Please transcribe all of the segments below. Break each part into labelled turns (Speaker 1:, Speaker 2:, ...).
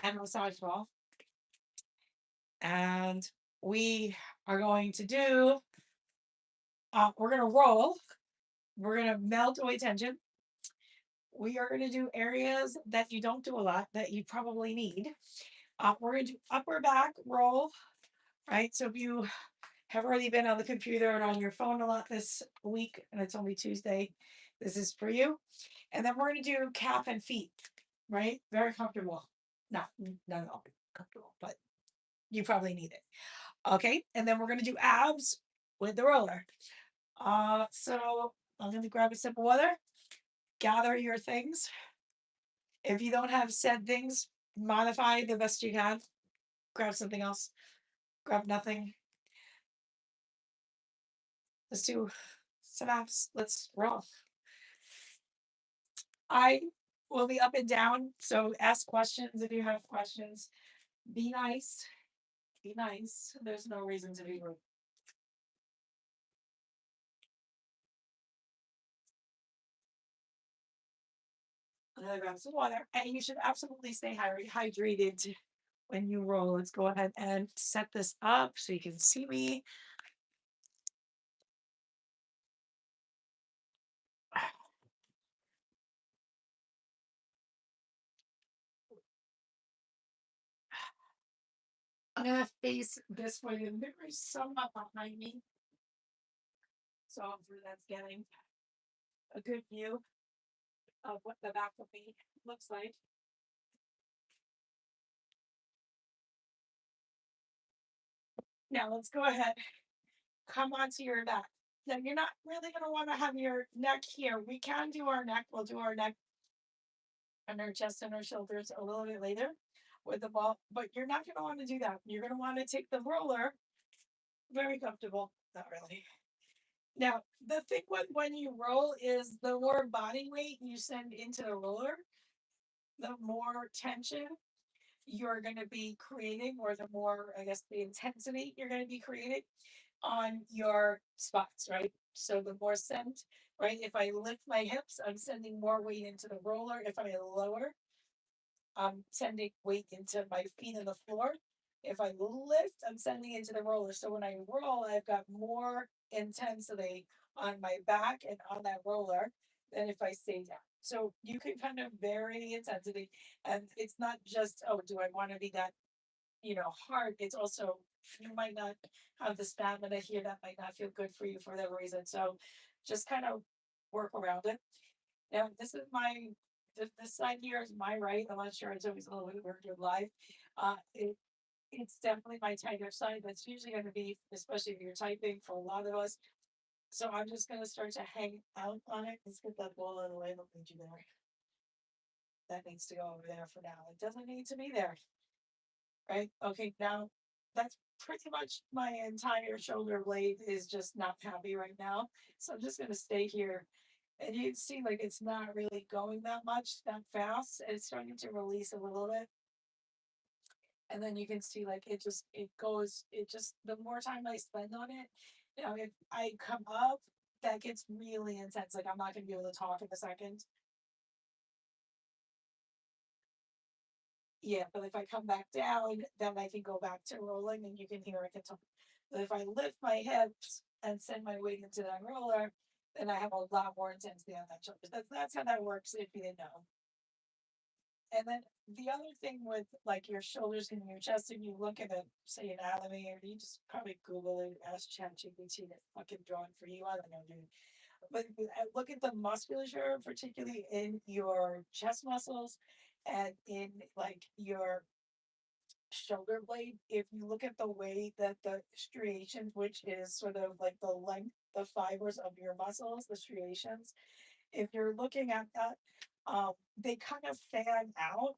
Speaker 1: and massage ball. And we are going to do, we're going to roll. We're going to melt away tension. We are going to do areas that you don't do a lot that you probably need. We're going to do upper back roll, right? So if you have already been on the computer and on your phone a lot this week, and it's only Tuesday, this is for you. And then we're going to do calf and feet, right? Very comfortable. Not at all comfortable, but you probably need it. Okay. And then we're going to do abs with the roller. So I'm going to grab a sip of water, gather your things. If you don't have said things, modify the best you can. Grab something else. Grab nothing. Let's do some abs. Let's roll. I will be up and down. So ask questions if you have questions. Be nice. Be nice. There's no reason to be rude. I'm gonna grab some water. And you should absolutely stay hydrated when you roll. Let's go ahead and set this up so you can see me. I'm gonna face this way, and there is some up behind me. So hopefully that's getting a good view of what the back of me looks like. Now let's go ahead, come onto your back. Now you're not really gonna want to have your neck here. We can do our neck. We'll do our neck and our chest and our shoulders a little bit later with the ball, but you're not gonna want to do that. You're gonna want to take the roller. Very comfortable. Not really. Now, the thing with when you roll is the more body weight you send into the roller, the more tension you're going to be creating, or the more, I guess, the intensity you're going to be creating on your spots, right? So the more send, right? If I lift my hips, I'm sending more weight into the roller. If I lower, I'm sending weight into my feet on the floor. If I lift, I'm sending into the roller. So when I roll, I've got more intensity on my back and on that roller than if I stay down. So you can kind of vary the intensity. And it's not just, oh, do I want to be that, hard? It's also, you might not have the stamina here. That might not feel good for you for that reason. So just kind of work around it. Now, this is this side here is my right. I'm not sure. It's always a little bit weird with live. It's definitely my tighter side. That's usually going to be, especially if you're typing for a lot of us. So I'm just going to start to hang out on it. Let's get that ball out of the way. Don't need you there. That needs to go over there for now. It doesn't need to be there. Right? Okay, now that's pretty much my entire shoulder blade is just not happy right now. So I'm just going to stay here. And you can see like it's not really going that much that fast. It's starting to release a little bit. And then you can see like it just the more time I spend on it, if I come up, that gets really intense. Like I'm not gonna be able to talk in a second. Yeah, but if I come back down, then I can go back to rolling and you can hear I can talk. But if I lift my hips and send my weight into that roller, then I have a lot more intensity on that shoulder. That's how that works if you didn't know. And then the other thing with like your shoulders and your chest, and you look at it, say anatomy, or you just probably Google it, ask ChatGPT to fucking draw it for you. I don't know, dude. But look at the musculature, particularly in your chest muscles and in like your shoulder blade. If you look at the way that the striations, which is sort of like the length, the fibers of your muscles, the striations, if you're looking at that, they kind of fan out.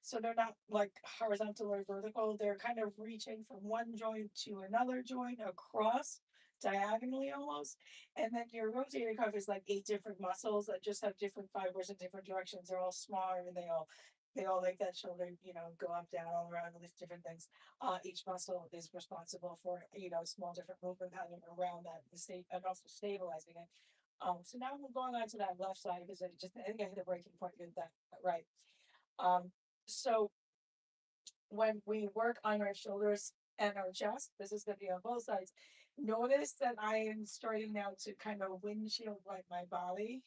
Speaker 1: So they're not like horizontal or vertical. They're kind of reaching from one joint to another joint across diagonally almost. And then your rotator cuff is like 8 different muscles that just have different fibers in different directions. They're all smaller and they all make that shoulder, go up, down, all around, all these different things. Each muscle is responsible for, a small different movement pattern around that the state and also stabilizing it. So now we're going on to that left side because I think I hit a breaking point with that right. Um, so when we work on our shoulders and our chest, this is going to be on both sides. Notice that I am starting now to kind of windshield wipe my body.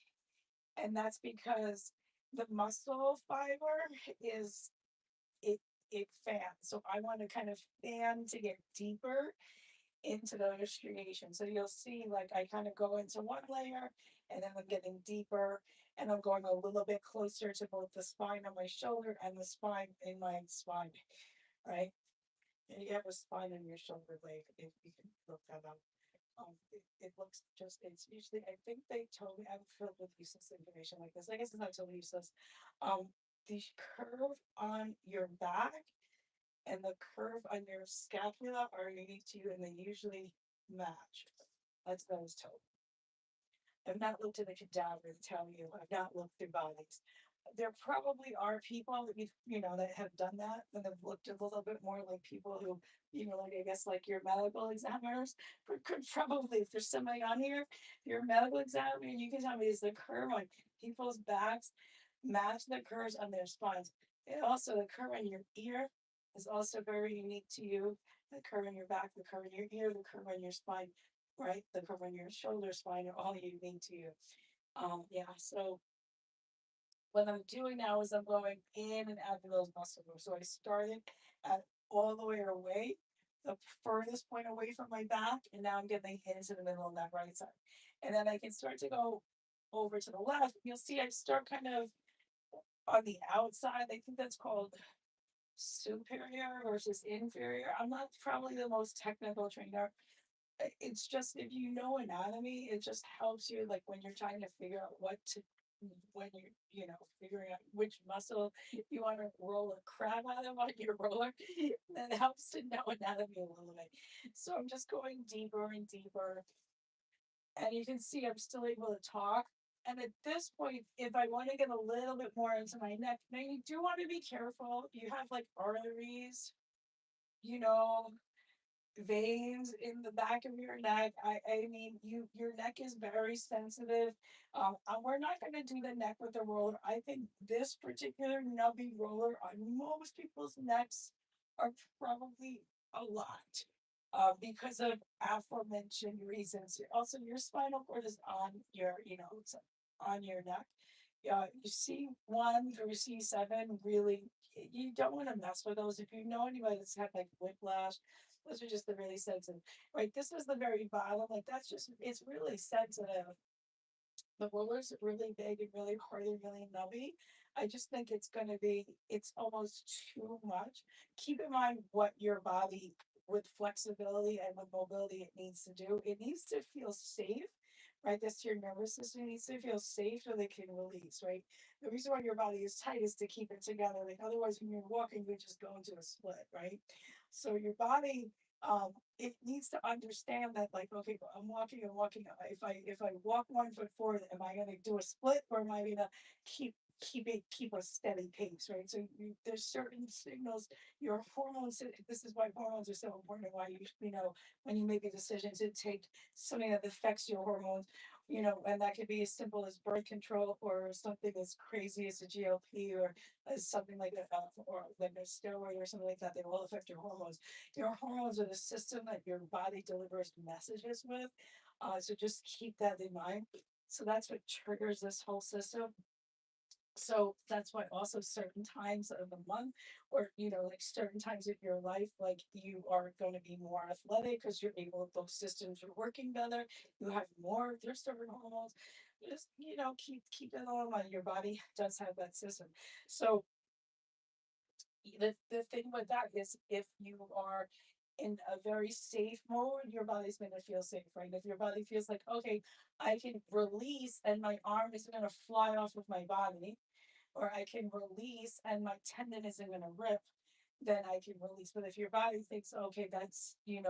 Speaker 1: And that's because the muscle fiber is it it fans. So I want to kind of fan to get deeper into those striations. So you'll see like I kind of go into one layer and then I'm getting deeper and I'm going a little bit closer to both the spine on my shoulder and the spine in my spine, right? And you have a spine in your shoulder blade if you can look that up. It looks just, it's usually, I think they told me, I'm filled with useless information like this. I guess it's not totally useless. Um, the curve on your back and the curve on your scapula are unique to you and they usually match. That's what I was told. I've not looked at a cadaver to tell you. I've not looked through bodies. There probably are people that you know that have done that and have looked a little bit more like people who like I guess like your medical examiners could probably if there's somebody on here, if you're a medical examiner, you can tell me is the curve on people's backs match the curves on their spines. And also the curve on your ear is also very unique to you. The curve on your back, the curve on your ear, the curve on your spine, right? The curve on your shoulder, spine are all unique to you. Yeah, so what I'm doing now is I'm going in and out of those muscle groups. So I started at all the way away, the furthest point away from my back, and now I'm getting into the middle of that right side. And then I can start to go over to the left. You'll see I start kind of on the outside. I think that's called superior versus inferior. I'm not probably the most technical trainer. It's just if you know anatomy, it just helps you like when you're trying to figure out what to when you're figuring out which muscle you want to roll a crab out of on your roller. That helps to know anatomy a little bit. So I'm just going deeper and deeper, and you can see I'm still able to talk. And at this point, if I want to get a little bit more into my neck, now you do want to be careful. You have like arteries, you know, veins in the back of your neck. I mean, your neck is very sensitive. We're not going to do the neck with the roller. I think this particular nubby roller on most people's necks are probably a lot. Because of aforementioned reasons. Also, your spinal cord is on your, it's on your neck. You see one through C7 really, you don't want to mess with those. If you know anybody that's had like whiplash, those are just the really sensitive, right? This is the very bottom, like that's just, it's really sensitive. The roller's really big and really hard and really nubby. I just think it's going to be, it's almost too much. Keep in mind what your body, with flexibility and with mobility, it needs to do. It needs to feel safe, right? That's your nervous system needs to feel safe so they can release, right? The reason why your body is tight is to keep it together. Like otherwise, when you're walking, you just go into a split, right? So your body it needs to understand that like okay I'm walking if I walk 1 foot forward am I going to do a split or am I going to keep keep a steady pace, right? So there's certain signals your hormones, this is why hormones are so important and why you know when you make a decision to take something that affects your hormones, and that could be as simple as birth control or something as crazy as a GLP or as something like that, or like a steroid or something like that. They will affect your hormones. Your hormones are the system that your body delivers messages with. So just keep that in mind. So that's what triggers this whole system. So that's why also certain times of the month or like certain times of your life like you are going to be more athletic because you're able those systems are working better, you have more of their certain hormones, just keep it all in mind. Your body does have that system. So the thing with that is if you are in a very safe mode, your body's going to feel safe, right? If your body feels like, okay, I can release and my arm isn't going to fly off of my body, or I can release and my tendon isn't going to rip, then I can release. But if your body thinks, okay, that's, you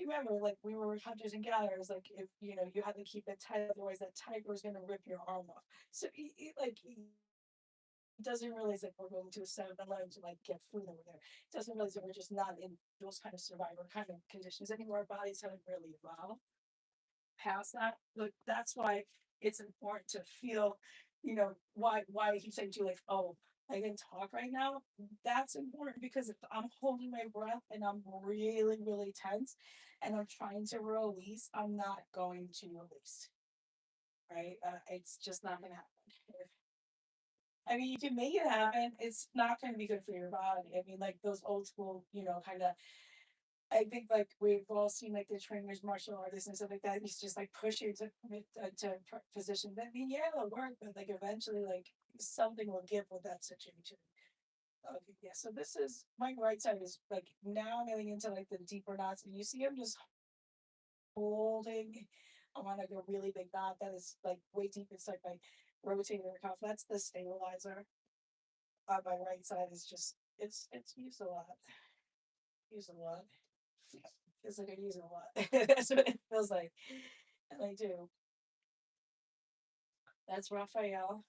Speaker 1: remember like we were hunters and gatherers, like if, you had to keep it tight, otherwise that tiger is going to rip your arm off. So like, he doesn't realize that we're going to a 7-Eleven to like get food over there. He doesn't realize that we're just not in those kind of survivor kind of conditions anymore. Our bodies haven't really evolved past that. Like that's why it's important to feel, why he said to you like, oh, I can talk right now. That's important because if I'm holding my breath and I'm really, really tense and I'm trying to release, I'm not going to release. Right? It's just not going to happen. I mean, you can make it happen. It's not going to be good for your body. I mean, like those old school, kind of. I think like we've all seen like the trainers, martial artists, and stuff like that. He's just like push you to position. I mean, yeah, it'll work, but like eventually, like something will give with that situation. Okay, yeah. So this is my right side is like now I'm getting into like the deeper knots, and you see I'm just holding. I want like a really big knot that is like way deep inside my rotator cuff. That's the stabilizer. On my right side is just it's used a lot. Used a lot. Feels like I use it a lot. That's what it feels like, and I do. That's Raphael.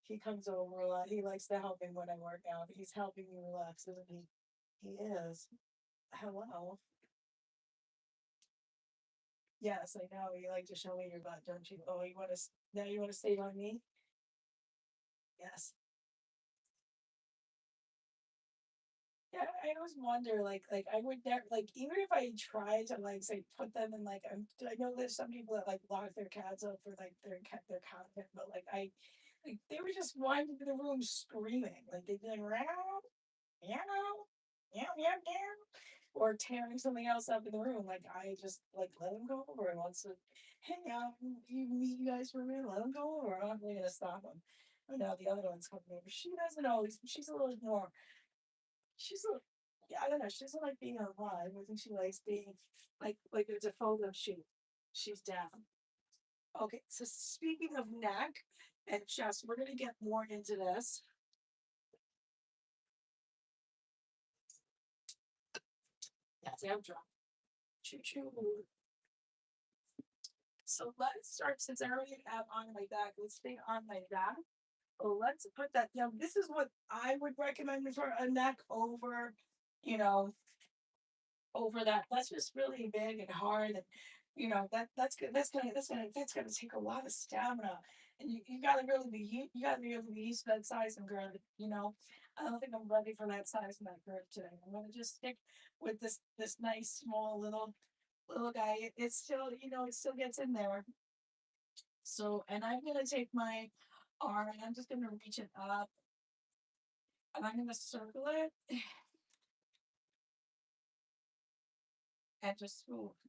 Speaker 1: He comes over a lot. He likes to help me when I work out. He's helping me relax, isn't he? He is. Hello. Yes, I know. You like to show me your butt, don't you? Oh, you want to now? You want to stay on me? Yes. Yeah, I always wonder, like I would never, like even if I tried to like say put them in like I know there's some people that like lock their cats up for like their content, but like they were just wandering in the room screaming, like they'd be like meow, meow, meow, meow, meow, or tearing something else up in the room. Like I just like let them go over and wants to hang out. You meet you guys for a minute, let them go over. I'm not really gonna stop them. But now the other one's coming over. She doesn't always. She's a little more she's a yeah, I don't know. She doesn't like being alive. I think she likes being like it's a photo shoot. She's down. Okay, so speaking of neck and chest, we're gonna get more into this. That's I'm drunk. Choo choo. So let's start since I already have on my back. Let's stay on my back. Oh, let's put that. This is what I would recommend for a neck over, you know, over that. That's just really big and hard, and that's good. That's gonna take a lot of stamina, and you gotta really you gotta be able to be used to that size and girth. I don't think I'm ready for that size and that girth today. I'm gonna just stick with this nice small little guy. It's still it still gets in there. So, and I'm gonna take my arm and I'm just gonna reach it up and I'm gonna circle it and just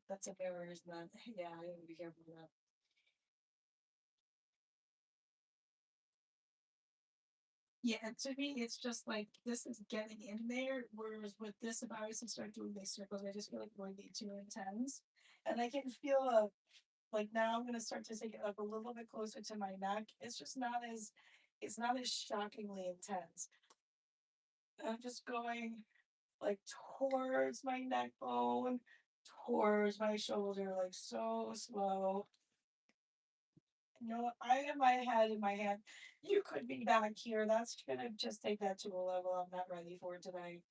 Speaker 1: that's a mirror, isn't that? Yeah, I gotta be careful with that. Yeah, and to me, it's just like this is getting in there. Whereas with this, if I was to start doing these circles, I just feel like going to be too intense. And I can feel like now I'm gonna start to take it up a little bit closer to my neck. It's not as shockingly intense. I'm just going like towards my neck bone, towards my shoulder, like so slow. I have my head in my hand. You could be back here. That's gonna just take that to a level I'm not ready for tonight.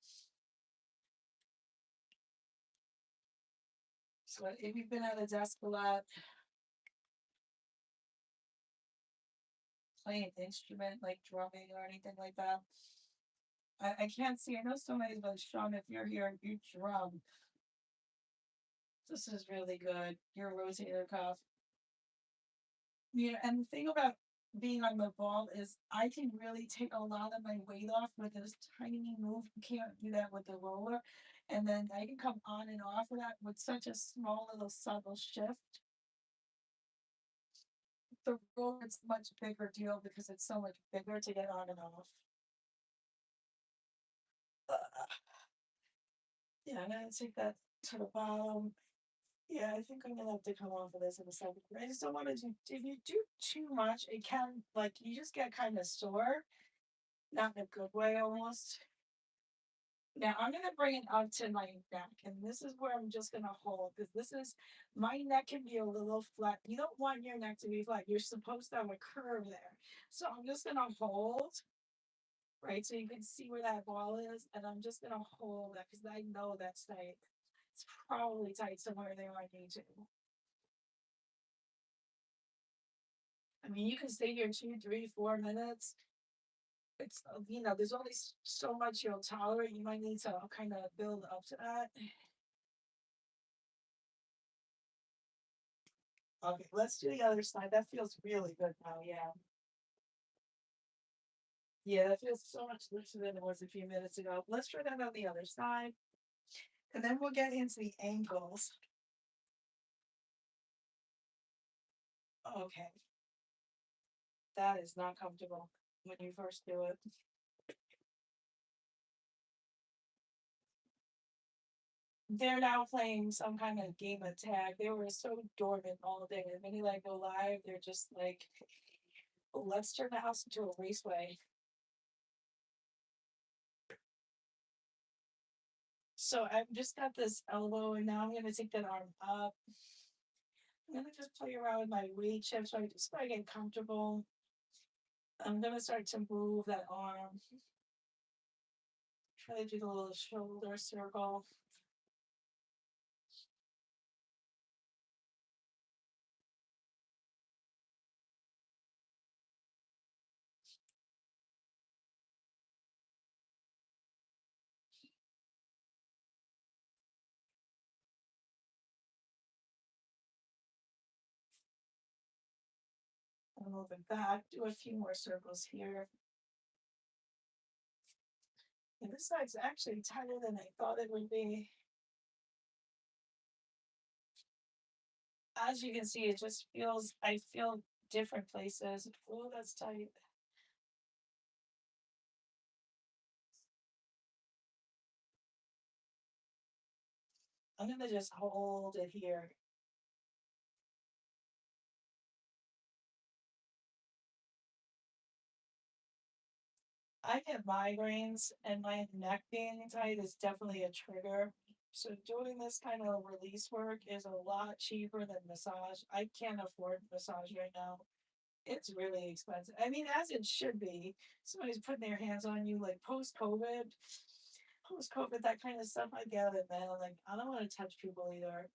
Speaker 1: So if you've been at a desk a lot, playing an instrument like drumming or anything like that, I can't see. I know somebody, but Sean, if you're here, you drum. This is really good. Your rotator cuff. And the thing about being on the ball is I can really take a lot of my weight off with this tiny move. You can't do that with the roller. And then I can come on and off of that with such a small little subtle shift. The roller is a much bigger deal because it's so much bigger to get on and off. Yeah, I'm gonna take that to the bottom. Yeah, I think I'm gonna have to come off of this in a second. I just don't want to do. If you do too much, it can like you just get kind of sore, not in a good way almost. Now I'm gonna bring it up to my neck, and this is where I'm just gonna hold because this is my neck can be a little flat. You don't want your neck to be flat. You're supposed to have a curve there. So I'm just gonna hold, right? So you can see where that ball is, and I'm just gonna hold that because I know that's tight. It's probably tight somewhere there I need to. I mean, you can stay here 2, 3, 4 minutes. It's, there's only so much you'll tolerate. You might need to kind of build up to that. Okay, let's do the other side. That feels really good now. Yeah. Yeah, that feels so much looser than it was a few minutes ago. Let's try that on the other side. And then we'll get into the ankles. Okay. That is not comfortable when you first do it. They're now playing some kind of game of tag. They were so dormant all day. And then you like go live, they're just like, let's turn the house into a raceway. So I've just got this elbow, and now I'm gonna take that arm up. I'm gonna just play around with my weight shifts. So I just gotta get comfortable. I'm gonna start to move that arm. Try to do the little shoulder circle. And move it back. Do a few more circles here. And this side's actually tighter than I thought it would be. As you can see, it just feels, I feel different places. Oh, that's tight. I'm gonna just hold it here. I get migraines, and my neck being tight is definitely a trigger. So doing this kind of release work is a lot cheaper than massage. I can't afford massage right now. It's really expensive. I mean, as it should be. Somebody's putting their hands on you like post COVID. Post COVID, that kind of stuff, I get it, man. Like, I don't want to touch people either.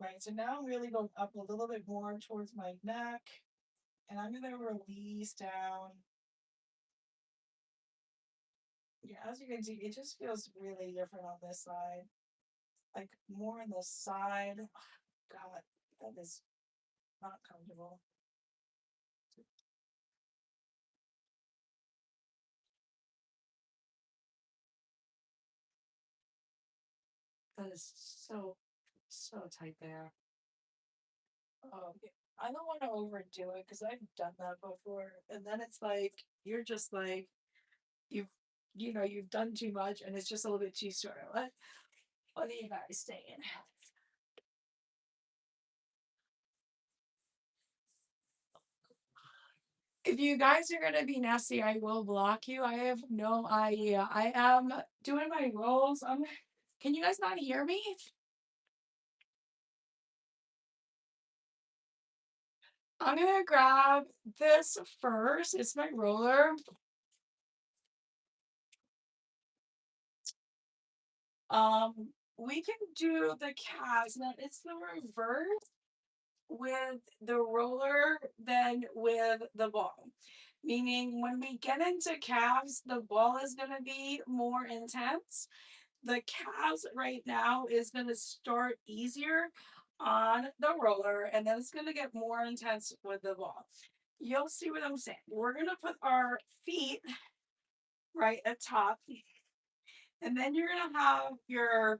Speaker 1: Right. So now I'm really going up a little bit more towards my neck. And I'm gonna release down. Yeah, as you can see, it just feels really different on this side. Like more on the side. God, that is not comfortable. That is so tight there. Oh, yeah. I don't want to overdo it because I've done that before. And then it's like you're just like you've you've done too much and it's just a little bit too sore. What are you guys saying? If you guys are gonna be nasty, I will block you. I have no idea. I am doing my rolls. Can you guys not hear me? I'm gonna grab this first. It's my roller. We can do the calves. Now it's the reverse with the roller than with the ball. Meaning when we get into calves, the ball is gonna be more intense. The calves right now is going to start easier on the roller and then it's going to get more intense with the ball. You'll see what I'm saying. We're going to put our feet right at top and then you're going to have your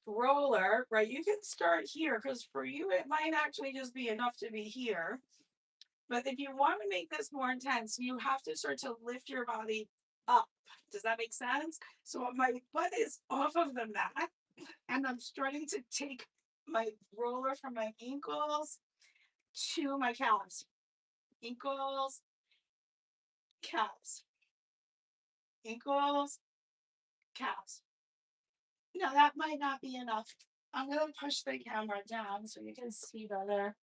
Speaker 1: roller, right? You can start here because for you it might actually just be enough to be here. But if you want to make this more intense, you have to start to lift your body up. Does that make sense? So my butt is off of the mat and I'm starting to take my roller from my ankles to my calves. Ankles, calves, ankles, calves. Now that might not be enough. I'm gonna push the camera down so you can see better.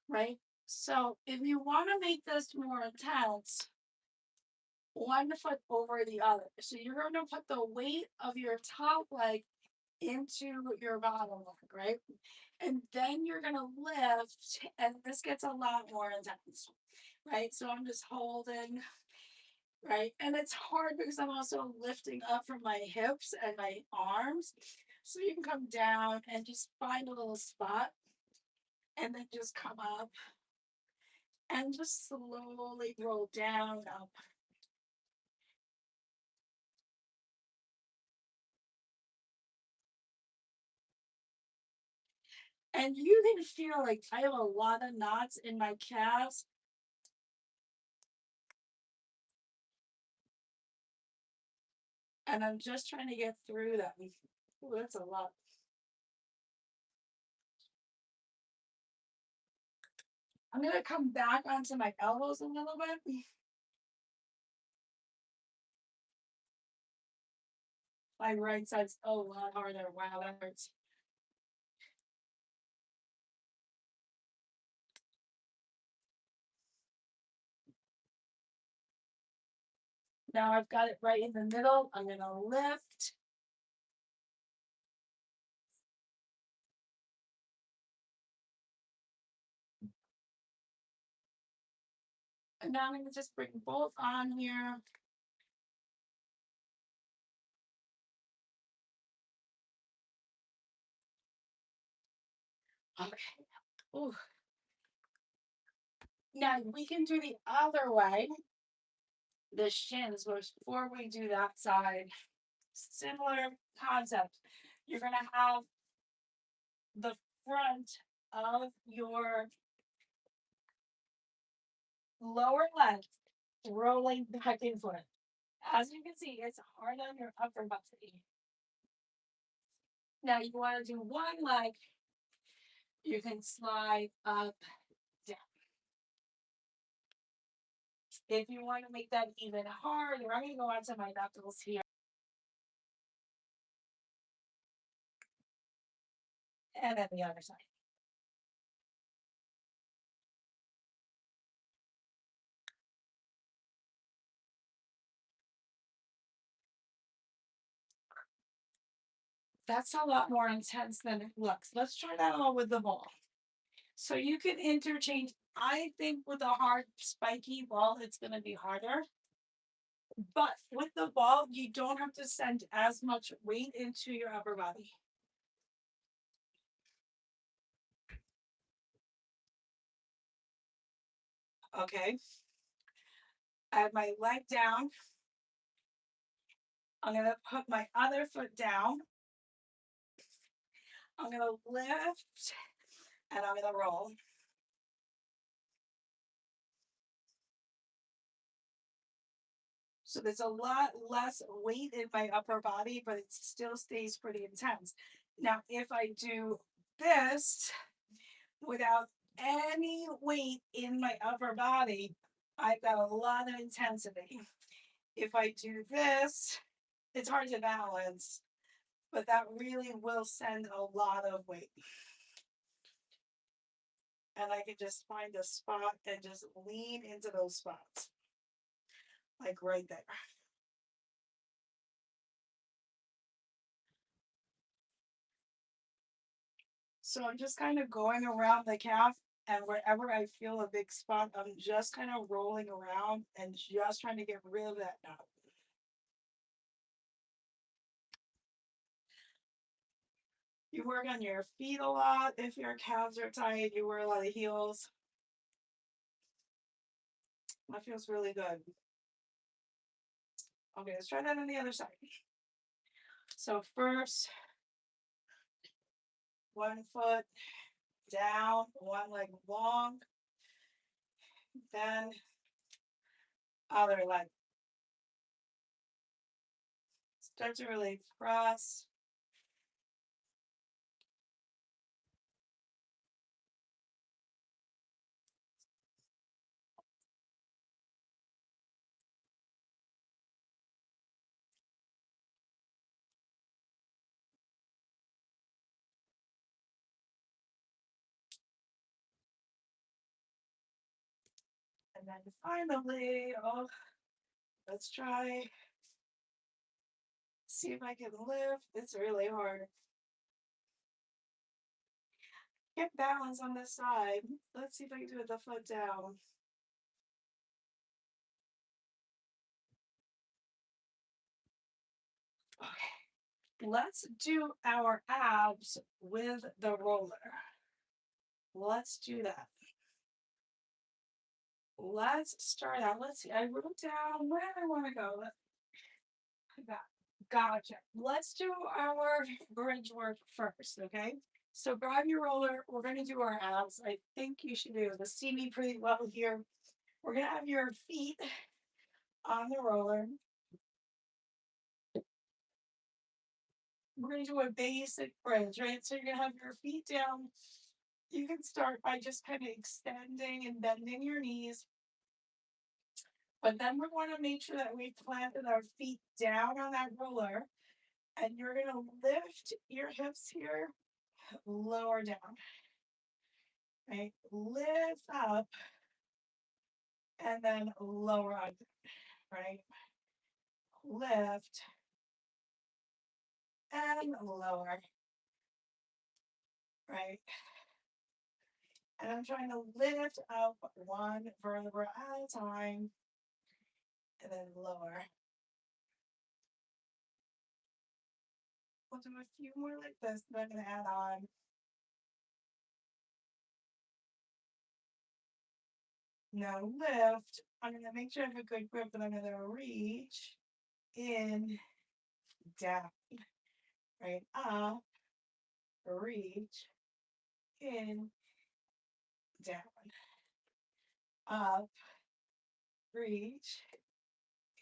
Speaker 1: Right? So if you want to make this more intense, one foot over the other. So you're going to put the weight of your top leg into your bottom leg, right? And then you're going to lift, and this gets a lot more intense, right? So I'm just holding, right? And it's hard because I'm also lifting up from my hips and my arms. So you can come down and just find a little spot and then just come up and just slowly roll down up. And you can feel like I have a lot of knots in my calves. And I'm just trying to get through that. Ooh, that's a lot. I'm going to come back onto my elbows a little bit. My right side's a lot harder. Wow, that hurts. Now I've got it right in the middle. I'm going to lift. And now I'm going to just bring both on here. Okay. Ooh. Now we can do the other way, the shins, before we do that side. Similar concept. You're going to have the front of your lower leg rolling back and forth. As you can see, it's hard on your upper body. Now you want to do one leg, you can slide up, down. If you want to make that even harder, I'm going to go onto my knuckles here. And then the other side. That's a lot more intense than it looks. Let's try that all with the ball. So you can interchange. I think with a hard, spiky ball, it's going to be harder. But with the ball, you don't have to send as much weight into your upper body. Okay. I have my leg down. I'm going to put my other foot down. I'm going to lift and I'm going to roll. So there's a lot less weight in my upper body, but it still stays pretty intense. Now, if I do this without any weight in my upper body, I've got a lot of intensity. If I do this, it's hard to balance, but that really will send a lot of weight. And I can just find a spot and just lean into those spots, like right there. So I'm just kind of going around the calf, and wherever I feel a big spot, I'm just kind of rolling around and just trying to get rid of that knot. You work on your feet a lot. If your calves are tight, you wear a lot of heels. That feels really good. Okay, let's try that on the other side. So first, one foot down, one leg long, then other leg. Start to really press. And then finally, oh, Let's try. See if I can lift. It's really hard. Get balance on this side. Let's see if I can do it the foot down. Okay. Let's do our abs with the roller. Let's do that. Let's start out. Let's see. I wrote down where I want to go. Gotcha. Let's do our bridge work first, okay? So grab your roller. We're going to do our abs. I think you should be able to see me pretty well here. We're going to have your feet on the roller. We're going to do a basic bridge, right? So you're going to have your feet down. You can start by just kind of extending and bending your knees. But then we want to make sure that we planted our feet down on that roller. And you're going to lift your hips here, lower down. Right? Lift up and then lower on, right? Lift and lower, right? And I'm trying to lift up one vertebra at a time and then lower. We'll do a few more like this, and I'm going to add on. Now lift. I'm going to make sure I have a good grip, and I'm going to reach in, down, right? Up, reach, in, down, up, reach,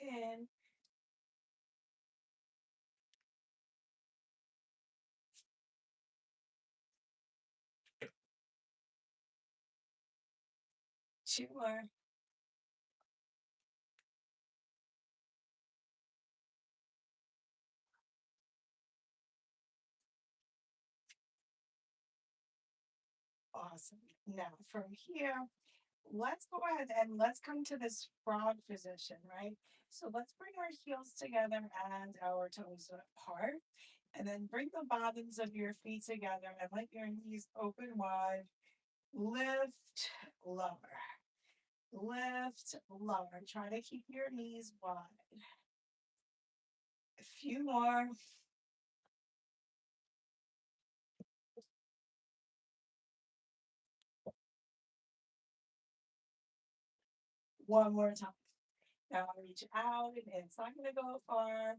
Speaker 1: in. Two more. Awesome. Now from here, let's go ahead and let's come to this frog position, right? So let's bring our heels together and our toes apart. And then bring the bottoms of your feet together and let your knees open wide. Lift, lower. Lift, lower. Try to keep your knees wide. A few more. One more time. Now reach out and it's not going to go far.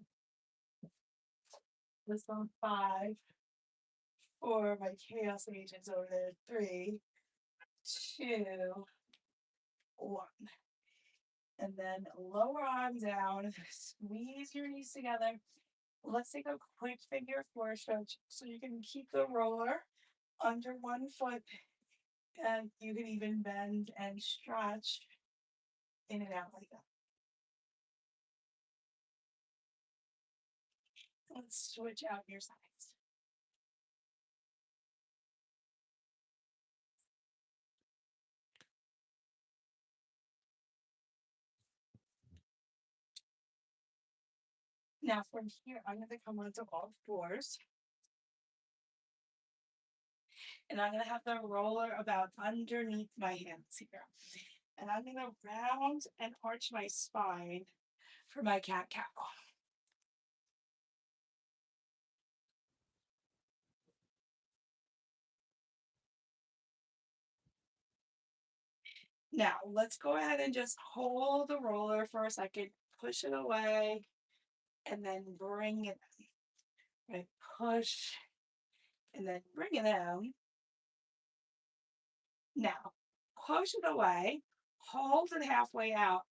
Speaker 1: This one, 5, 4. My chaos agents over there. 3, 2, 1. And then lower arm down. Squeeze your knees together. Let's take a quick figure 4 stretch so you can keep the roller under one foot and you can even bend and stretch in and out like that. Let's switch out your sides. Now from here, I'm going to come onto all fours. And I'm going to have the roller about underneath my hands here. And I'm going to round and arch my spine for my cat cow. Now, let's go ahead and just hold the roller for a second, push it away, and then bring it in. Right? Push, and then bring it down. Now, push it away, hold it halfway out,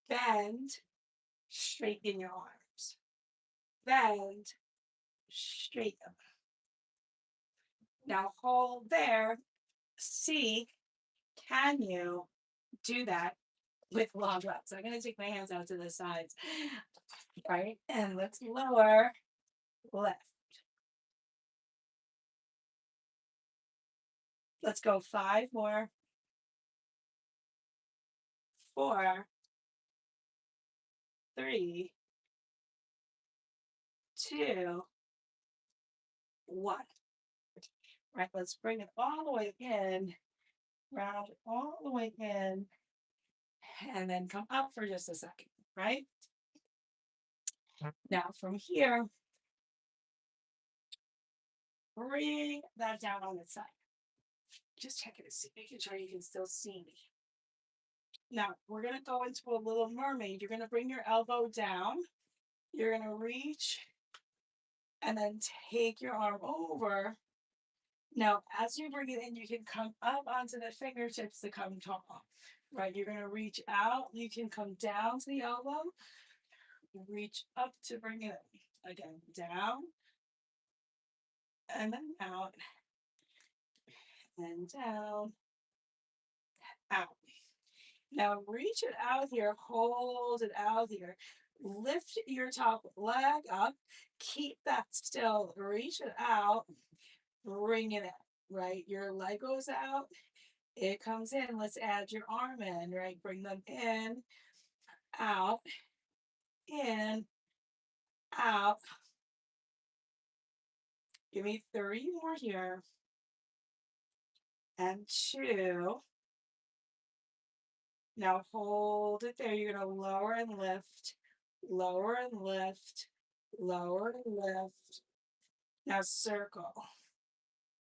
Speaker 1: bend, straighten your arms. Bend, straighten. Now, hold there. See, can you do that with long legs? I'm going to take my hands out to the sides. Right? And let's lower, lift. Let's go 5 more. 4, 3, 2, 1. Right, let's bring it all the way in, round it all the way in, and then come up for just a second, right? Now from here, bring that down on its side. Just checking to see, making sure you can still see me. Now we're gonna go into a little mermaid. You're gonna bring your elbow down. You're gonna reach and then take your arm over. Now, as you bring it in, you can come up onto the fingertips to come tall. Right, you're gonna reach out. You can come down to the elbow. Reach up to bring it in. Again, down and then out and down, out. Now reach it out here, hold it out here. Lift your top leg up, keep that still, reach it out, bring it in, right? Your leg goes out, it comes in. Let's add your arm in, right? Bring them out, in, out. Give me 3 more here. And 2. Now hold it there. You're going to lower and lift, lower and lift, lower and lift. Now circle,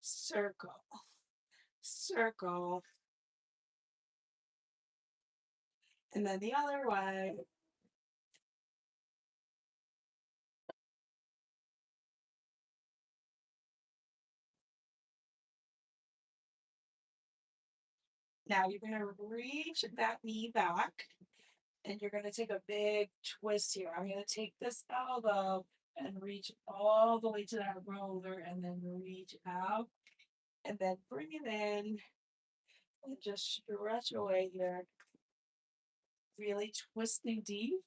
Speaker 1: circle, circle. And then the other way. Now you're going to reach that knee back and you're going to take a big twist here. I'm going to take this elbow and reach all the way to that roller and then reach out and then bring it in and just stretch away here. Really twisting deep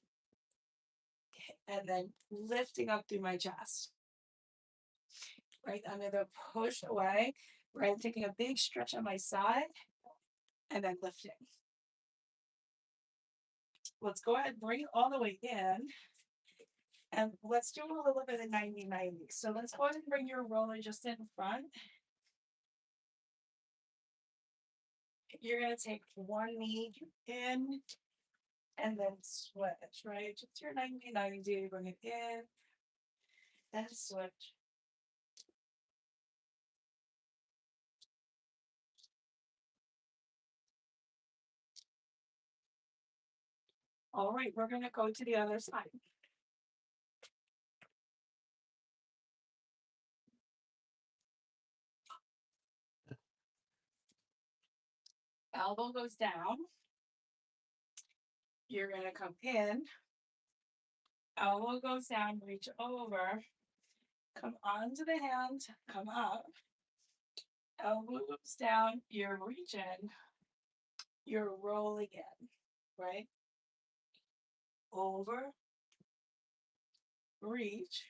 Speaker 1: and then lifting up through my chest. Right, I'm going to push away. Right, I'm taking a big stretch on my side and then lifting. Let's go ahead and bring it all the way in. And let's do a little bit of 90-90. So let's go ahead and bring your roller just in front. You're going to take one knee in and then switch, right? Just your 90-90, bring it in and switch. All right, we're going to go to the other side. Elbow goes down. You're going to come in. Elbow goes down, reach over. Come onto the hand, come up. Elbow goes down, you're reaching. You're rolling in, right? Over, reach.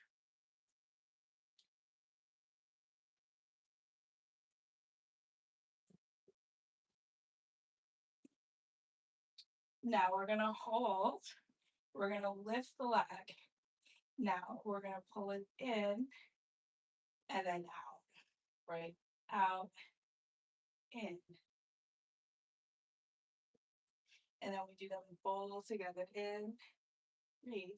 Speaker 1: Now we're going to hold. We're going to lift the leg. Now we're going to pull it in and then out, right? Out, in. And then we do them both together. In, reach.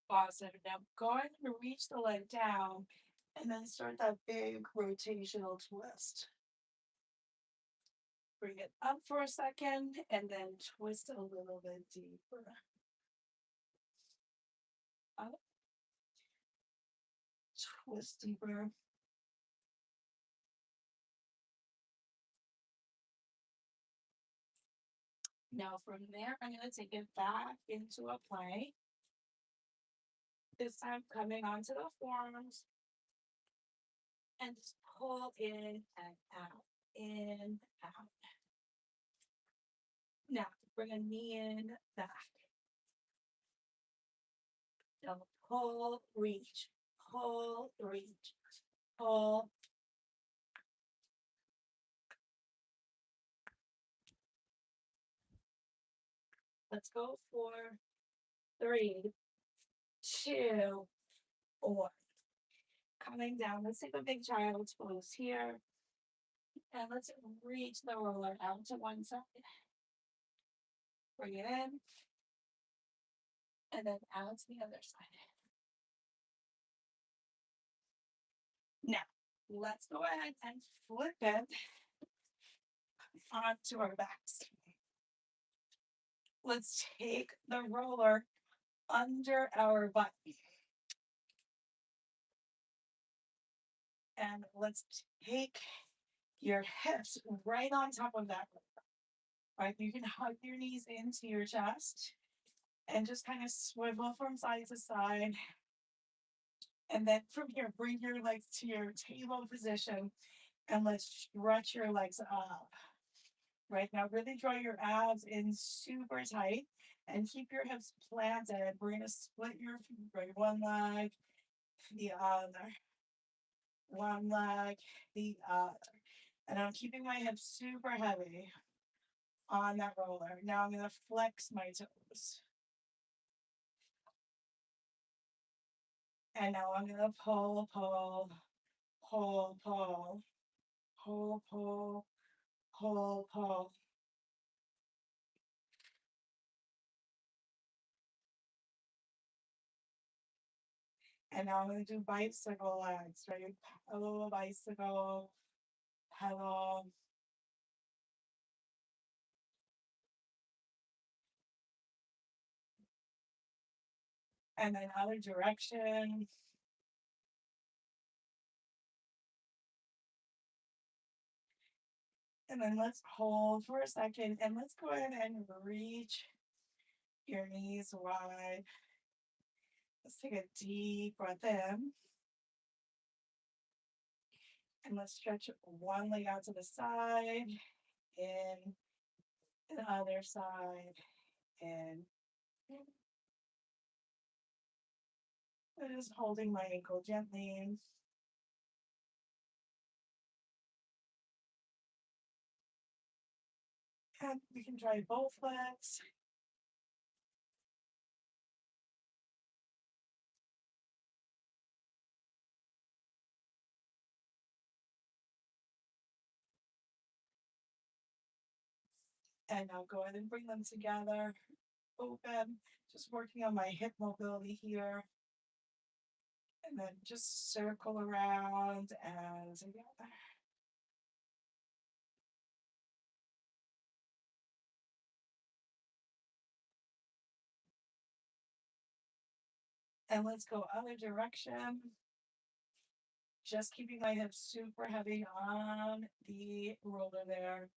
Speaker 1: Awesome. Now go ahead and reach the leg down and then start that big rotational twist. Bring it up for a second and then twist a little bit deeper. Up, twist deeper. Now from there, I'm going to take it back into a plank. This time coming onto the forearms and just pull in and out, in, out. Now Bring a knee in, back. Now pull, reach, pull, reach, pull. Let's go for 3, 2, 1. Coming down. Let's take a big child's pose here. And let's reach the roller out to one side. Bring it in. And then out to the other side. Now, let's go ahead and flip it onto our backs. Let's take the roller under our butt. And let's take your hips right on top of that roller. Right? You can hug your knees into your chest and just kind of swivel from side to side. And then from here, bring your legs to your table position and let's stretch your legs up. Right now, really draw your abs in super tight and keep your hips planted. We're going to split your feet, right? One leg, the other. One leg, the other. And I'm keeping my hips super heavy on that roller. Now I'm going to flex my toes. And now I'm going to pull, pull, pull, pull, pull, pull, pull, pull. And now I'm going to do bicycle legs, right? Pedal, bicycle, pedal. And then other direction. And then let's hold for a second and let's go ahead and reach your knees wide. Let's take a deep breath in. And let's stretch one leg out to the side, in, the other side, in. I'm just holding my ankle gently. And we can try both legs. And I'll go ahead and bring them together. Open. Just working on my hip mobility here. And then just circle around and together. And let's go other direction. Just keeping my hips super heavy on the roller there.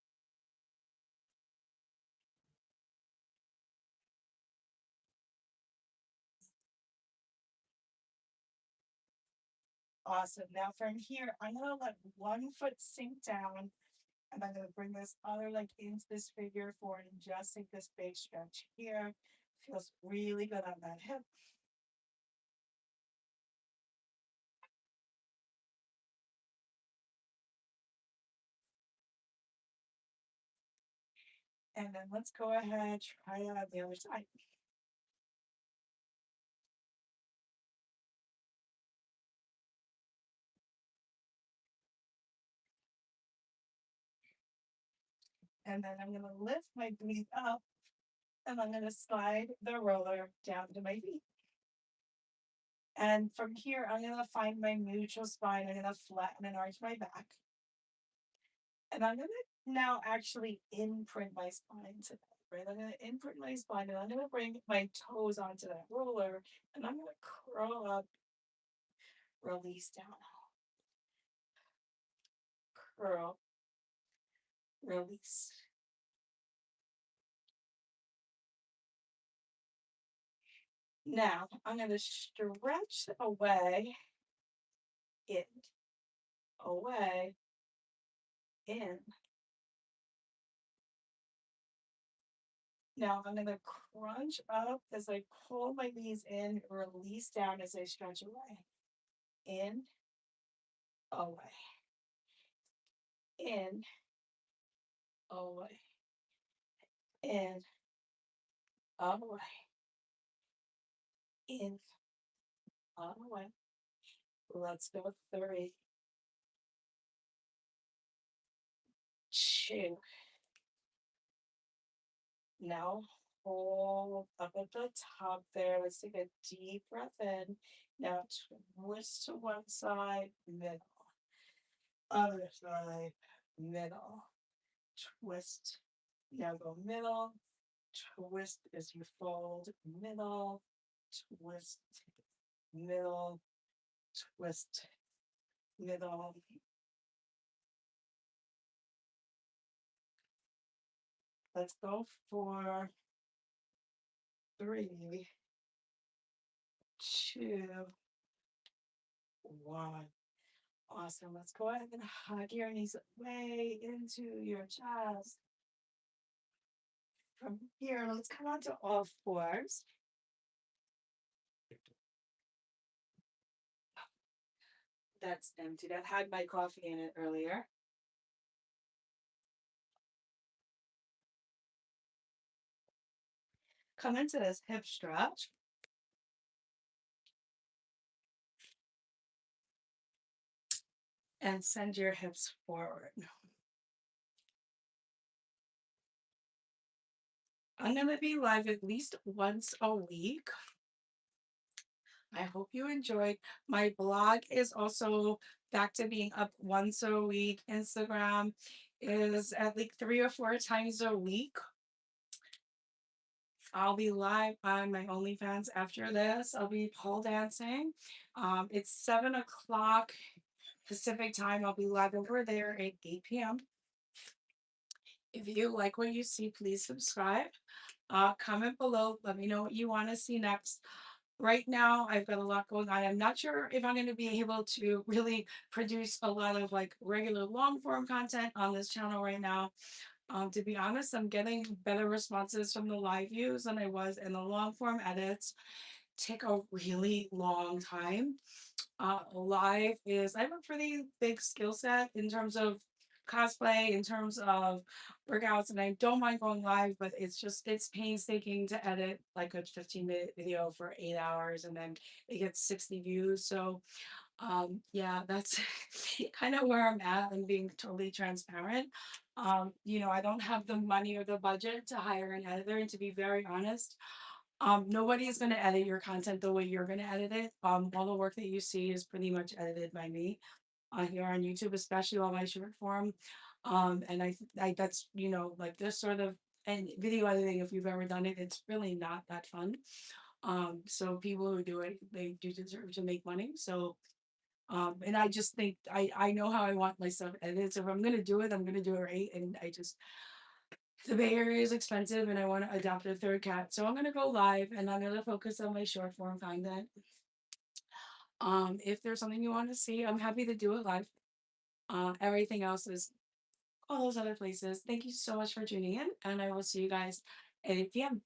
Speaker 1: Awesome. Now from here, I'm going to let one foot sink down and I'm going to bring this other leg into this figure four and just take this big stretch here. Feels really good on that hip. And then let's go ahead, try it on the other side. And then I'm going to lift my feet up and I'm going to slide the roller down to my feet. And from here, I'm going to find my neutral spine. I'm going to flatten and arch my back. And I'm going to now actually imprint my spine to that, right? I'm going to imprint my spine and I'm going to bring my toes onto that roller and I'm going to curl up, release down, curl, release. Now I'm going to stretch away, in, away, in. Now I'm gonna crunch up as I pull my knees in, release down as I stretch away. In, away, in, away, in, away, in, away. Let's go. Three, two. Now hold up at the top there. Let's take a deep breath in. Now twist to one side, middle. Other side, middle. Twist. Now go middle. Twist as you fold. Middle. Twist. Middle. Twist. Middle. Let's go for three, two, one. Awesome. Let's go ahead and hug your knees way into your chest. From here, let's come onto all fours. That's empty. That had my coffee in it earlier. Come into this hip stretch. And send your hips forward. I'm going to be live at least once a week. I hope you enjoyed. My blog is also back to being up once a week. Instagram is at like 3 or 4 times a week. I'll be live on my OnlyFans after this. I'll be pole dancing. It's 7 o'clock Pacific time. I'll be live over there at 8 p.m. If you like what you see, please subscribe. Comment below. Let me know what you want to see next. Right now, I've got a lot going on. I'm not sure if I'm going to be able to really produce a lot of like regular long form content on this channel right now. To be honest, I'm getting better responses from the live views than I was in the long form edits. Take a really long time. Live is I have a pretty big skill set in terms of cosplay, in terms of workouts, and I don't mind going live, but it's painstaking to edit like a 15-minute video for 8 hours and then it gets 60 views. So yeah, that's kind of where I'm at and being totally transparent. I don't have the money or the budget to hire an editor, and to be very honest, nobody is going to edit your content the way you're going to edit it. All the work that you see is pretty much edited by me here on YouTube, especially all my short form. And I that's like this sort of and video editing. If you've ever done it, it's really not that fun. So people who do it, they do deserve to make money. So and I just think I know how I want my stuff edited. So if I'm gonna do it, I'm gonna do it right. And the Bay Area is expensive and I want to adopt a third cat. So I'm gonna go live and I'm gonna focus on my short form content. If there's something you want to see, I'm happy to do it live. Everything else is all those other places. Thank you so much for tuning in, and I will see you guys at 8 p.m.